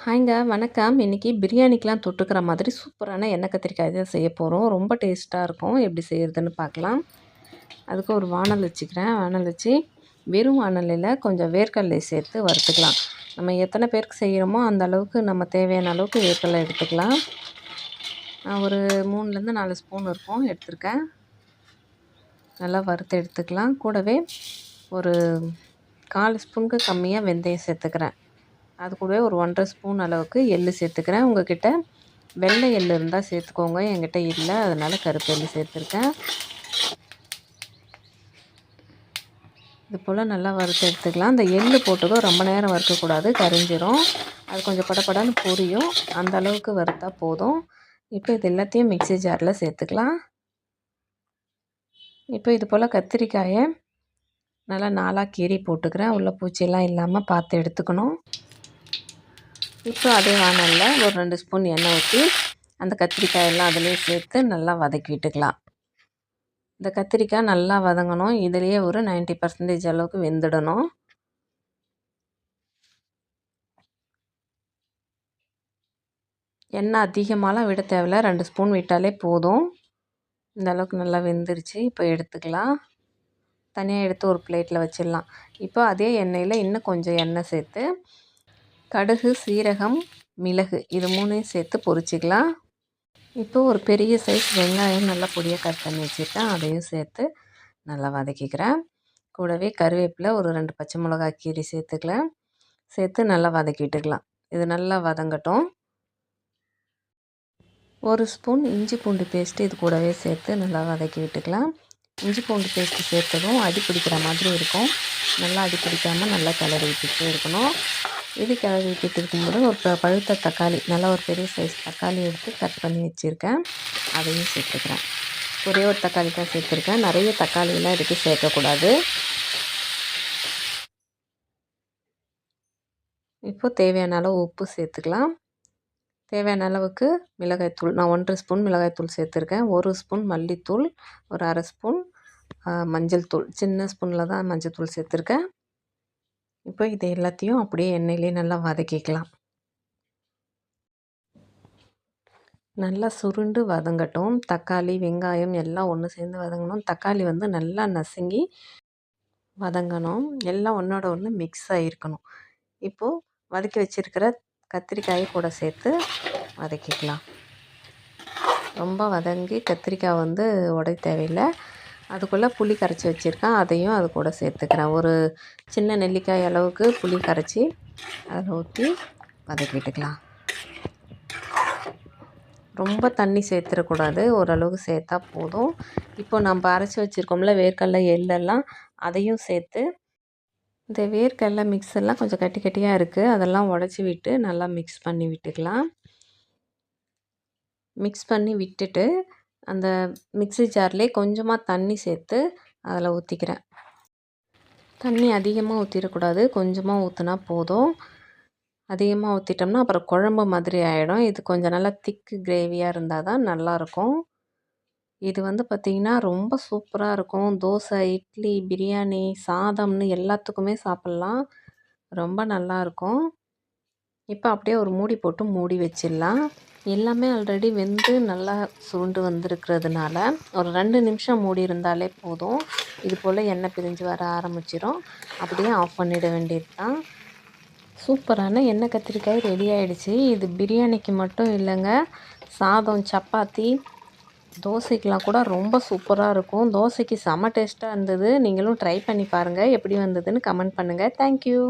ஹாய்ங்க வணக்கம். இன்னைக்கு பிரியாணிக்கெலாம் தொட்டுக்கிற மாதிரி சூப்பரான எண்ணெய் கத்திரிக்காய் தான் செய்ய போகிறோம். ரொம்ப டேஸ்ட்டாக இருக்கும். எப்படி செய்கிறதுன்னு பார்க்கலாம். அதுக்கு ஒரு வானல் வச்சுக்கிறேன். வானல் வச்சு வெறும் வானலில் கொஞ்சம் வேர்க்கடலை சேர்த்து வறுத்துக்கலாம். நம்ம எத்தனை பேருக்கு செய்கிறோமோ அந்த அளவுக்கு நம்ம தேவையான அளவுக்கு வேர்க்கடலை எடுத்துக்கலாம். நான் ஒரு 3லேருந்து 4 ஸ்பூன் இருக்கும் எடுத்துருக்கேன். நல்லா வறுத்து எடுத்துக்கலாம். கூடவே ஒரு 4 ஸ்பூனுக்கு கம்மியாக வெந்தயம் சேர்த்துக்கிறேன். அது கூடவே ஒரு 1½ ஸ்பூன் அளவுக்கு எள்ளு சேர்த்துக்கிறேன். உங்கள்கிட்ட வெள்ளை எள்ளு இருந்தால் சேர்த்துக்கோங்க. என்கிட்ட இல்லை, அதனால் கருப்பு எள்ளு சேர்த்துருக்கேன். இது போல் நல்லா வறுத்து எடுத்துக்கலாம். அந்த எள்ளு போட்டதும் ரொம்ப நேரம் வறுக்கக்கூடாது, கரிஞ்சிரும். அது கொஞ்சம் படப்படன்னு பொரியும். அந்த அளவுக்கு வறுத்தா போதும். இப்போ இது எல்லாத்தையும் மிக்ஸி ஜாரில் சேர்த்துக்கலாம். இப்போ இது போல் கத்திரிக்காயை நல்லா 4ஆக கீறி போட்டுக்கிறேன். உள்ள பூச்சியெல்லாம் இல்லாமல் பார்த்து எடுத்துக்கணும். இப்போ அதே வானலில் ஒரு 2 ஸ்பூன் எண்ணெய் ஊற்றி அந்த கத்திரிக்காயெல்லாம் அதிலே சேர்த்து நல்லா வதக்கி விட்டுக்கலாம். இந்த கத்திரிக்காய் நல்லா வதங்கணும். இதிலேயே ஒரு 90% அளவுக்கு வெந்துடணும். எண்ணெய் அதிகமாகலாம் விட தேவையில்ல, 2 ஸ்பூன் விட்டாலே போதும். இந்த அளவுக்கு நல்லா வெந்துருச்சு. இப்போ எடுத்துக்கலாம். தனியாக எடுத்து ஒரு பிளேட்டில் வச்சிடலாம். இப்போ அதே எண்ணெயில் இன்னும் கொஞ்சம் எண்ணெய் சேர்த்து கடுகு, சீரகம், மிளகு இது 3ஐயும் சேர்த்து பொரிச்சிக்கலாம். இப்போ ஒரு பெரிய சைஸ் வெங்காயம் நல்லா பொடியாக கட் பண்ணி வச்சுருக்கேன். அதையும் சேர்த்து நல்லா வதக்கிக்கிறேன். கூடவே கருவேப்பிலை ஒரு 2 பச்சை மிளகாய் கீரி சேர்த்துக்கலாம். சேர்த்து நல்லா வதக்கி விட்டுக்கலாம். இது நல்லா வதங்கட்டும். 1 ஸ்பூன் இஞ்சி பூண்டு பேஸ்ட்டு இது கூடவே சேர்த்து நல்லா வதக்கி விட்டுக்கலாம். இஞ்சி பூண்டு பேஸ்ட்டு சேர்த்ததும் அடி பிடிக்கிற மாதிரி இருக்கும். நல்லா அடி பிடிக்காமல் நல்லா கிளறி விட்டுட்டே இருக்கணும். இது கிளறி விட்டுட்டு இருக்கும்போது ஒரு பழுத்த தக்காளி, நல்லா ஒரு பெரிய சைஸ் தக்காளி எடுத்து கட் பண்ணி வச்சுருக்கேன். அதையும் சேர்த்துக்கிறேன். ஒரே ஒரு தக்காளி தான் சேர்த்துருக்கேன். நிறைய தக்காளியெல்லாம் எடுத்து சேர்க்கக்கூடாது. இப்போ தேவையான அளவு உப்பு சேர்த்துக்கலாம். தேவையான அளவுக்கு மிளகாய்த்தூள், நான் 1½ ஸ்பூன் மிளகாய்த்தூள் சேர்த்துருக்கேன். 1 ஸ்பூன் மல்லித்தூள், ஒரு 1/2 ஸ்பூன் மஞ்சள் தூள், சின்ன ஸ்பூனில் தான் மஞ்சள் தூள் சேர்த்துருக்கேன். இப்போ இது எல்லாத்தையும் அப்படியே எண்ணெயிலே நல்லா வதக்கிக்கலாம். நல்லா சுருண்டு வதங்கட்டும். தக்காளி, வெங்காயம் எல்லாம் ஒன்று சேர்ந்து வதங்கணும். தக்காளி வந்து நல்லா நசுங்கி வதங்கணும். எல்லாம் ஒன்றோட ஒன்று மிக்ஸ் ஆகிருக்கணும். இப்போது வதக்கி வச்சுருக்கிற கத்திரிக்காயை கூட சேர்த்து வதக்கிக்கலாம். ரொம்ப வதங்கி கத்திரிக்காய் வந்து உடைய தேவையில்லை. அதுக்குள்ளே புளி கரைச்சி வச்சுருக்கேன். அதையும் அது கூட சேர்த்துக்கிறேன். ஒரு சின்ன நெல்லிக்காய் அளவுக்கு புளி கரைச்சி அதில் ஊற்றி வதக்கிட்டுக்கலாம். ரொம்ப தண்ணி சேர்த்துடக்கூடாது, ஓரளவுக்கு சேர்த்தா போதும். இப்போ நம்ம அரைச்சி வச்சுருக்கோம்ல வேர்க்கடலை, எள்ளெல்லாம் அதையும் சேர்த்து இந்த வேர்க்கடலை மிக்ஸ் எல்லாம் கொஞ்சம் கட்டி கட்டியாக இருக்குது, அதெல்லாம் உடச்சி விட்டு நல்லா மிக்ஸ் பண்ணி விட்டுக்கலாம். மிக்ஸ் பண்ணி விட்டுட்டு அந்த மிக்ஸி ஜார்லேயே கொஞ்சமாக தண்ணி சேர்த்து அதில் ஊற்றிக்கிறேன். தண்ணி அதிகமாக ஊற்றிடக்கூடாது, கொஞ்சமாக ஊற்றினா போதும். அதிகமாக ஊற்றிட்டோம்னா அப்புறம் குழம்பு மாதிரி ஆகிடும். இது கொஞ்சம் நல்லா திக்கு கிரேவியாக இருந்தால் தான் நல்லாயிருக்கும். இது வந்து பார்த்திங்கன்னா ரொம்ப சூப்பராக இருக்கும். தோசை, இட்லி, பிரியாணி, சாதம்னு எல்லாத்துக்குமே சாப்பிட்லாம். ரொம்ப நல்லாயிருக்கும். இப்போ அப்படியே ஒரு மூடி போட்டு மூடி வச்சிடலாம். எல்லாமே ஆல்ரெடி வெந்து நல்லா சுருண்டு வந்திருக்கிறதுனால ஒரு 2 நிமிஷம் மூடி இருந்தாலே போதும். இது போல் எண்ணெய் பிரிஞ்சு வர ஆரம்பிச்சிடும். அப்படியே ஆஃப் பண்ணிட வேண்டியது தான். சூப்பரான எண்ணெய் கத்திரிக்காய் ரெடி ஆகிடுச்சு. இது பிரியாணிக்கு மட்டும் இல்லைங்க, சாதம், சப்பாத்தி, தோசைக்கெலாம் கூட ரொம்ப சூப்பராக இருக்கும். தோசைக்கு செம்ம டேஸ்ட்டாக இருந்தது. நீங்களும் ட்ரை பண்ணி பாருங்கள். எப்படி வந்ததுன்னு கமெண்ட் பண்ணுங்கள். தேங்க்யூ.